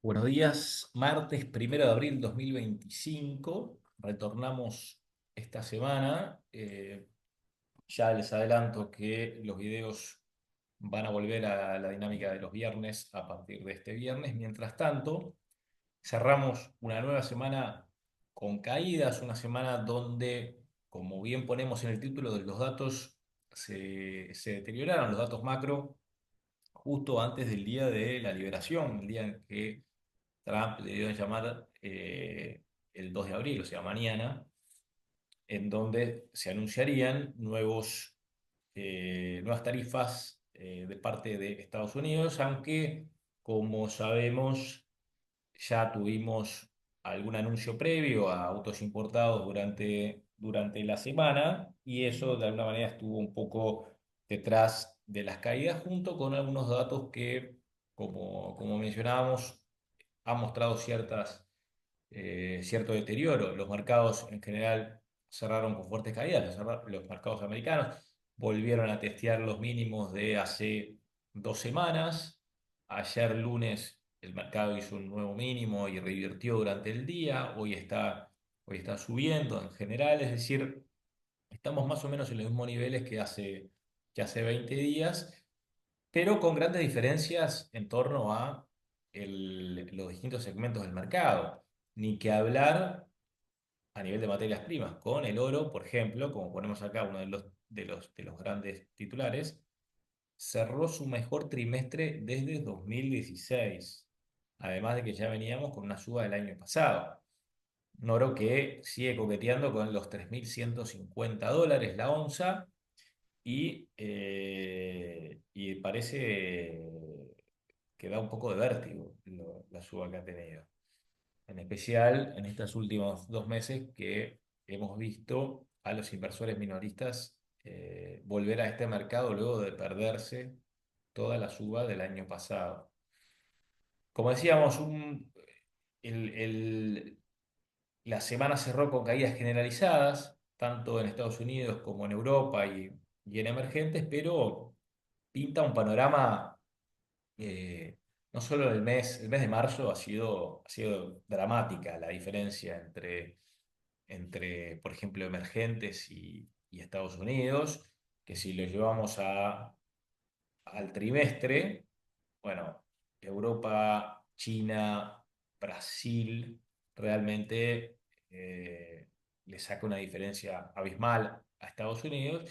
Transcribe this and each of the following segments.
Buenos días, martes 1 de abril 2025. Retornamos esta semana. Ya les adelanto que los videos van a volver a la dinámica de los viernes a partir de este viernes. Mientras tanto, cerramos una nueva semana con caídas, una semana donde, como bien ponemos en el título, de los datos se deterioraron, los datos macro, justo antes del día de la liberación, el día en que Trump le dio a llamar el 2 de abril, o sea, mañana, en donde se anunciarían nuevas tarifas de parte de Estados Unidos, aunque, como sabemos, ya tuvimos algún anuncio previo a autos importados durante la semana, y eso de alguna manera estuvo un poco detrás de las caídas, junto con algunos datos que, como mencionábamos, han mostrado cierto deterioro. Los mercados en general cerraron con fuertes caídas. Los mercados americanos volvieron a testear los mínimos de hace 2 semanas. Ayer lunes el mercado hizo un nuevo mínimo y revirtió durante el día. Hoy está subiendo en general, es decir, estamos más o menos en los mismos niveles que hace 20 días, pero con grandes diferencias en torno a los distintos segmentos del mercado. Ni que hablar a nivel de materias primas, con el oro, por ejemplo, como ponemos acá uno de los grandes titulares, cerró su mejor trimestre desde 2016, además de que ya veníamos con una suba del año pasado. Un oro que sigue coqueteando con los $3.150 la onza, y parece que da un poco de vértigo la suba que ha tenido. En especial en estos últimos 2 meses, que hemos visto a los inversores minoristas volver a este mercado luego de perderse toda la suba del año pasado. Como decíamos, el- el- la semana cerró con caídas generalizadas, tanto en Estados Unidos como en Europa y en emergentes, pero pinta un panorama. No solo el mes de marzo ha sido dramática la diferencia entre, por ejemplo, emergentes y Estados Unidos, que si lo llevamos al trimestre, bueno, Europa, China, Brasil, realmente le saca una diferencia abismal a Estados Unidos,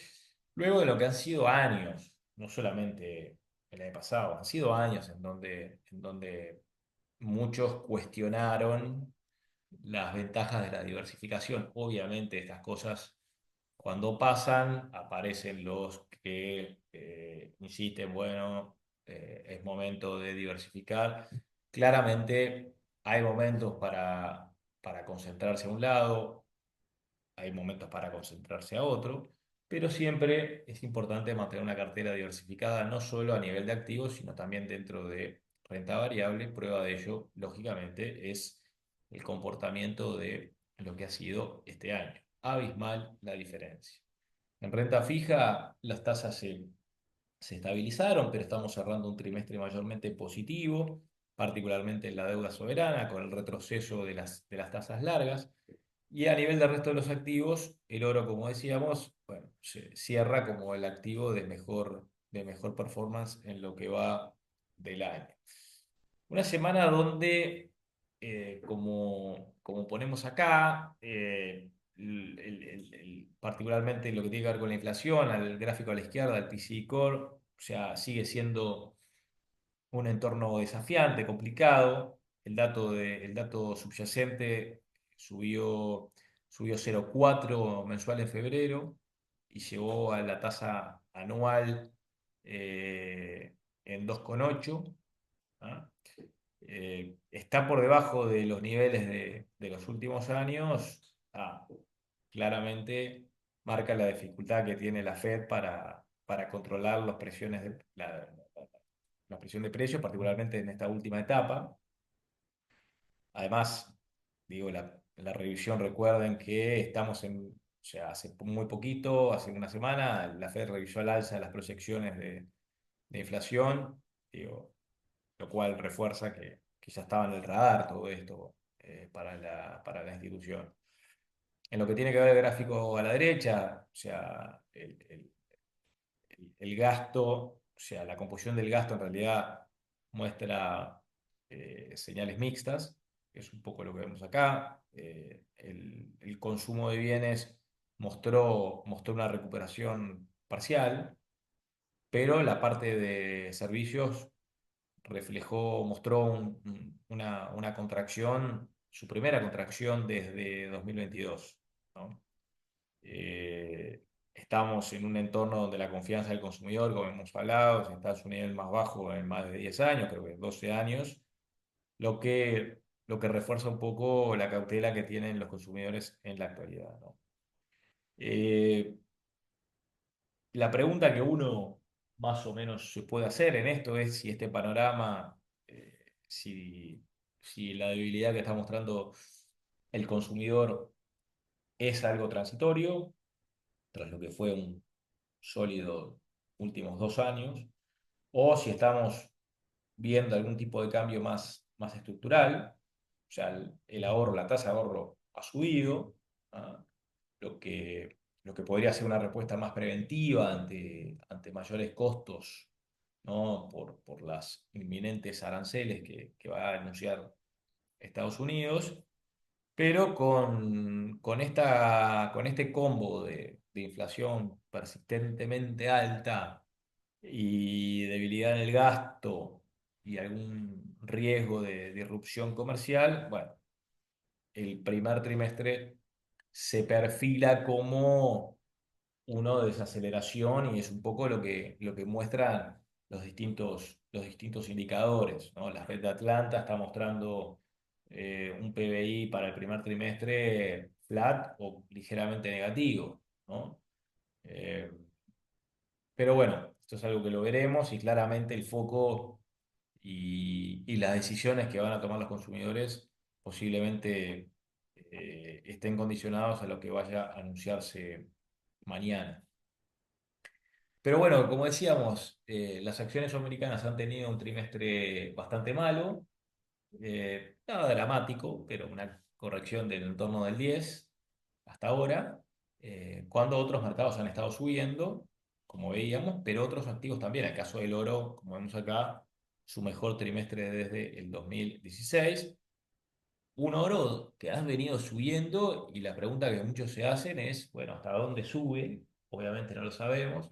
luego de lo que han sido años, no solamente el año pasado, han sido años en donde muchos cuestionaron las ventajas de la diversificación. Obviamente estas cosas, cuando pasan, aparecen los que insisten, bueno, es momento de diversificar. Claramente hay momentos para concentrarse a un lado, hay momentos para concentrarse a otro, pero siempre es importante mantener una cartera diversificada, no solo a nivel de activos, sino también dentro de renta variable. Prueba de ello, lógicamente, es el comportamiento de lo que ha sido este año. Abismal la diferencia. En renta fija, las tasas se estabilizaron, pero estamos cerrando un trimestre mayormente positivo, particularmente en la deuda soberana, con el retroceso de las tasas largas. Y a nivel del resto de los activos, el oro, como decíamos, bueno, se cierra como el activo de mejor performance en lo que va del año. Una semana donde, como ponemos acá, particularmente lo que tiene que ver con la inflación, al gráfico a la izquierda, el PCI Core, o sea, sigue siendo un entorno desafiante, complicado. El dato subyacente subió 0,4 mensual en febrero y llegó a la tasa anual en 2,8. ¿Ah? Está por debajo de los niveles de los últimos años. Claramente marca la dificultad que tiene la Fed para controlar la presión de precios, particularmente en esta última etapa. Además, digo, la revisión, recuerden que o sea, hace muy poquito, hace una semana, la Fed revisó al alza las proyecciones de inflación, digo, lo cual refuerza que que ya estaba en el radar todo esto para la institución. En lo que tiene que ver el gráfico a la derecha, o sea, el gasto, o sea, la composición del gasto en realidad muestra señales mixtas, que es un poco lo que vemos acá. El consumo de bienes mostró una recuperación parcial, pero la parte de servicios mostró una contracción, su primera contracción desde 2022, ¿no? Eh, Estamos en un entorno donde la confianza del consumidor, como hemos hablado, está a su nivel más bajo en más de 10 años, creo que 12 años, lo que refuerza un poco la cautela que tienen los consumidores en la actualidad, ¿no? Eh, la pregunta que uno más o menos se puede hacer en esto es si este panorama, si la debilidad que está mostrando el consumidor es algo transitorio, tras lo que fue un sólido últimos 2 años, o si estamos viendo algún tipo de cambio más estructural, o sea, el ahorro, la tasa de ahorro ha subido, ¿ah? Lo que podría ser una respuesta más preventiva ante mayores costos, ¿no? Por las inminentes aranceles que va a anunciar Estados Unidos, pero con este combo de inflación persistentemente alta y debilidad en el gasto y algún riesgo de disrupción comercial, bueno, el primer trimestre se perfila como uno de desaceleración y es un poco lo que muestran los distintos indicadores, ¿no? La Fed de Atlanta está mostrando un PBI para el primer trimestre flat o ligeramente negativo, ¿no? Eh, pero bueno, esto es algo que lo veremos y claramente el foco y las decisiones que van a tomar los consumidores posiblemente estén condicionados a lo que vaya a anunciarse mañana. Pero bueno, como decíamos, las acciones americanas han tenido un trimestre bastante malo, nada dramático, pero una corrección del entorno del 10 hasta ahora, cuando otros mercados han estado subiendo, como veíamos, pero otros activos también. El caso del oro, como vemos acá, su mejor trimestre desde el 2016. Un oro que ha venido subiendo y la pregunta que muchos se hacen es, bueno, ¿hasta dónde sube? Obviamente no lo sabemos,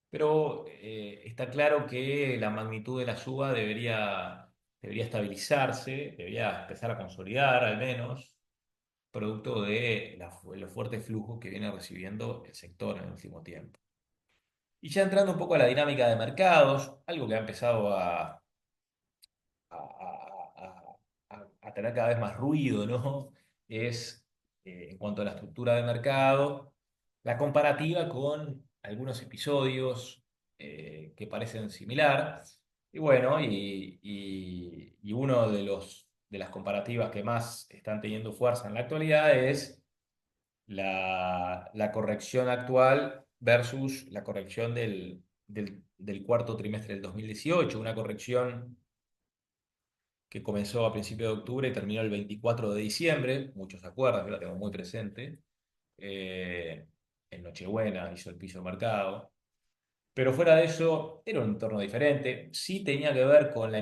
pero está claro que la magnitud de la suba debería estabilizarse, debería empezar a consolidar al menos, producto de los fuertes flujos que viene recibiendo el sector en el último tiempo. Y ya entrando un poco a la dinámica de mercados, algo que ha empezado a tener cada vez más ruido, ¿no? Es, en cuanto a la estructura de mercado, la comparativa con algunos episodios que parecen similar. Y bueno, y uno de las comparativas que más están teniendo fuerza en la actualidad es la corrección actual versus la corrección del cuarto trimestre del 2018, una corrección que comenzó a principios de octubre y terminó el 24 de diciembre, muchos se acuerdan, yo la tengo muy presente, eh, en Nochebuena hizo el piso de mercado, pero fuera de eso era un entorno diferente, sí tenía que ver con la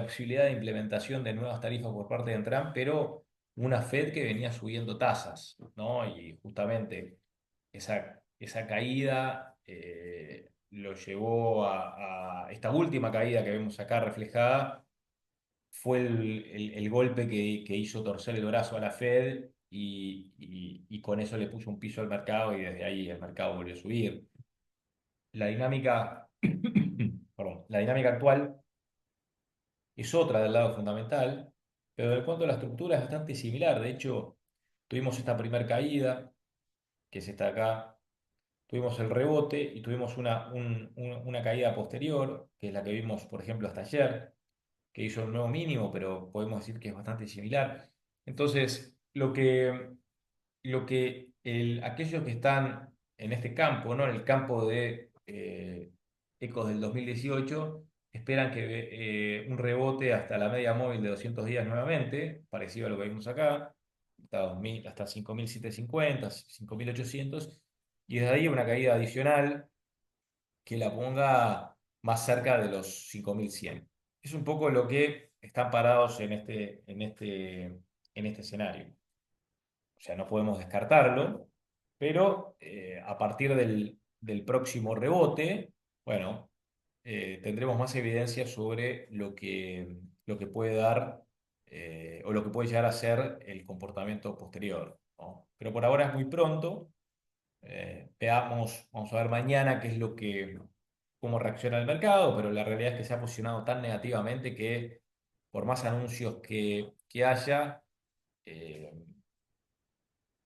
posibilidad de implementación de nuevas tarifas por parte de Trump, pero una Fed que venía subiendo tasas, ¿no? Y justamente esa caída lo llevó a esta última caída que vemos acá reflejada fue el golpe que hizo torcer el brazo a la Fed y con eso le puso un piso al mercado y desde ahí el mercado volvió a subir. La dinámica, perdón, la dinámica actual es otra del lado fundamental, pero en cuanto a la estructura es bastante similar. De hecho, tuvimos esta primera caída, que es esta de acá, tuvimos el rebote y tuvimos una caída posterior, que es la que vimos, por ejemplo, hasta ayer, que hizo un nuevo mínimo, pero podemos decir que es bastante similar. Entonces, aquellos que están en este campo, ¿no? En el campo de ecos del 2018, esperan que un rebote hasta la media móvil de 200 días nuevamente, parecido a lo que vimos acá, hasta 2000, hasta 5.750, 5.800, y desde ahí una caída adicional que la ponga más cerca de los 5.100. Es un poco lo que están parados en este escenario. O sea, no podemos descartarlo, pero a partir del próximo rebote, bueno, tendremos más evidencia sobre lo que puede dar o lo que puede llegar a ser el comportamiento posterior, ¿no? Pero por ahora es muy pronto. Vamos a ver mañana cómo reacciona el mercado, pero la realidad es que se ha posicionado tan negativamente que por más anuncios que haya, eh,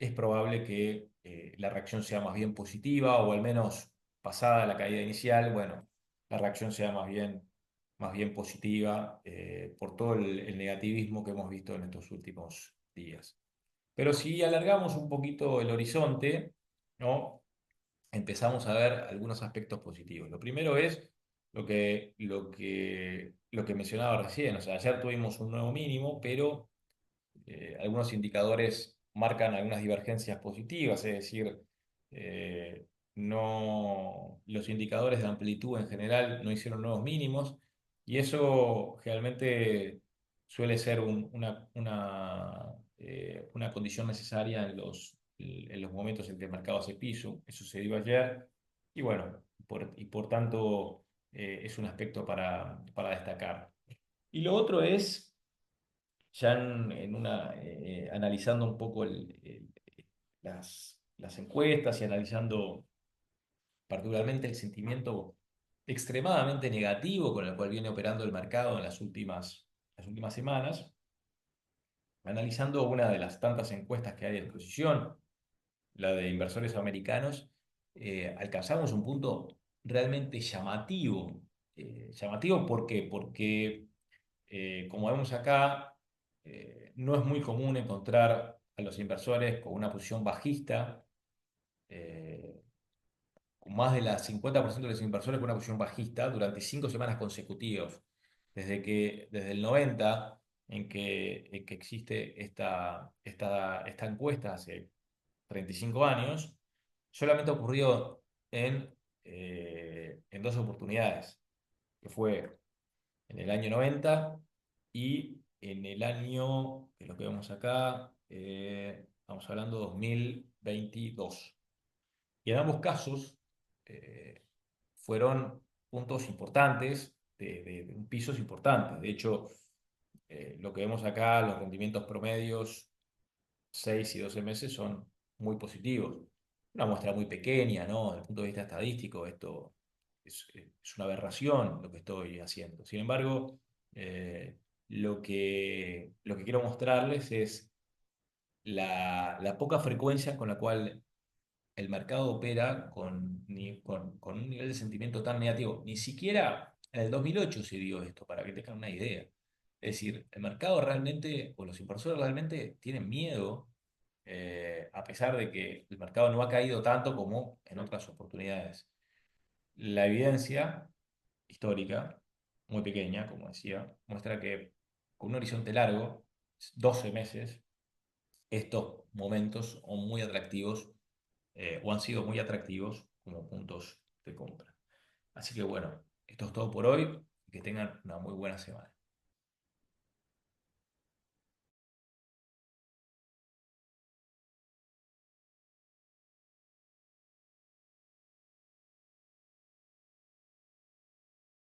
es probable que la reacción sea más bien positiva o al menos pasada la caída inicial, bueno, la reacción sea más bien positiva por todo el negativismo que hemos visto en estos últimos días. Pero si alargamos un poquito el horizonte, ¿no? Empezamos a ver algunos aspectos positivos. Lo primero es lo que mencionaba recién. O sea, ayer tuvimos un nuevo mínimo, pero algunos indicadores marcan algunas divergencias positivas, es decir, los indicadores de amplitud en general no hicieron nuevos mínimos, y eso generalmente suele ser una condición necesaria en los momentos en que el mercado hace piso. Eso se dio ayer, y bueno, por tanto es un aspecto para destacar. Y lo otro es ya analizando un poco las encuestas y analizando particularmente el sentimiento extremadamente negativo con el cual viene operando el mercado en las últimas semanas, analizando una de las tantas encuestas que hay a disposición, la de inversores americanos, alcanzamos un punto realmente llamativo. Llamativo, ¿por qué? Porque como vemos acá, no es muy común encontrar a los inversores con una posición bajista, eh, con más del 50% de los inversores con una posición bajista durante 5 semanas consecutivas. Desde el 90, en que existe esta encuesta, hace 35 años, solamente ocurrió en dos oportunidades, que fue en el año 90 y en el año, que es lo que vemos acá, estamos hablando 2022. Y en ambos casos eh, fueron puntos importantes, de pisos importantes. De hecho, lo que vemos acá, los rendimientos promedios 6 y 12 meses son muy positivos. Una muestra muy pequeña, ¿no? Desde el punto de vista estadístico, esto es una aberración lo que estoy haciendo. Sin embargo, lo que quiero mostrarles es la poca frecuencia con la cual el mercado opera con un nivel de sentimiento tan negativo. Ni siquiera en el 2008 se dio esto, para que tengan una idea. Es decir, el mercado realmente, o los inversores realmente tienen miedo, a pesar de que el mercado no ha caído tanto como en otras oportunidades. La evidencia histórica, muy pequeña, como decía, muestra que con un horizonte largo, 12 meses, estos momentos son muy atractivos, o han sido muy atractivos como puntos de compra. Así que bueno, esto es todo por hoy. Que tengan una muy buena semana.